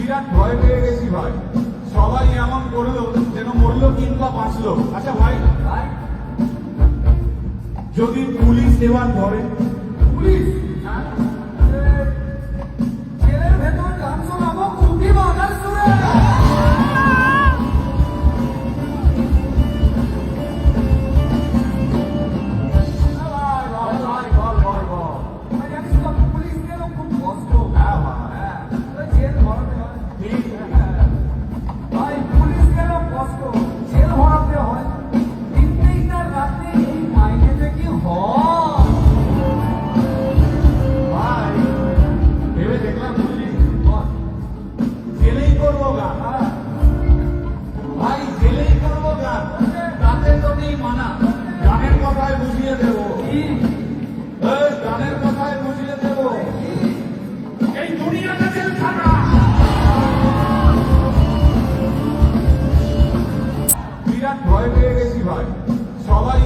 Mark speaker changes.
Speaker 1: বিরাট ভয় পেয়ে গেছি ভাই। সবাই এমন করলো যেন মরলো কিংবা বাঁচলো। আচ্ছা ভাই, যদি পুলিশ এবার ধরে?
Speaker 2: পুলিশ জেলের ভেতর গান শোনাবো খুবই বাজার সুরে। জানিস তো পুলিশদেরও খুব কষ্ট।
Speaker 1: হ্যাঁ ভাই,
Speaker 2: হ্যাঁ, জেল ভরাতে হয়।
Speaker 1: ঠিক।
Speaker 2: ভাই পুলিশদেরও কষ্ট, জেল ভরাতে হয়। দিনতেই তার রাতে এই মাইনেতে কি হয়?
Speaker 1: ভাই ভেবে দেখলাম বুঝলি, জেলেই করবো গান। ভাই জেলেই করবো গান, তাতে তো নেই মানা। গানের কথায় বুঝিয়ে দেবো, গানের কথায় বুঝিয়ে দেবো এই দুনিয়াটা জেলখানা। বিরাট ভয় পেয়ে গেছি ভাই। সবাই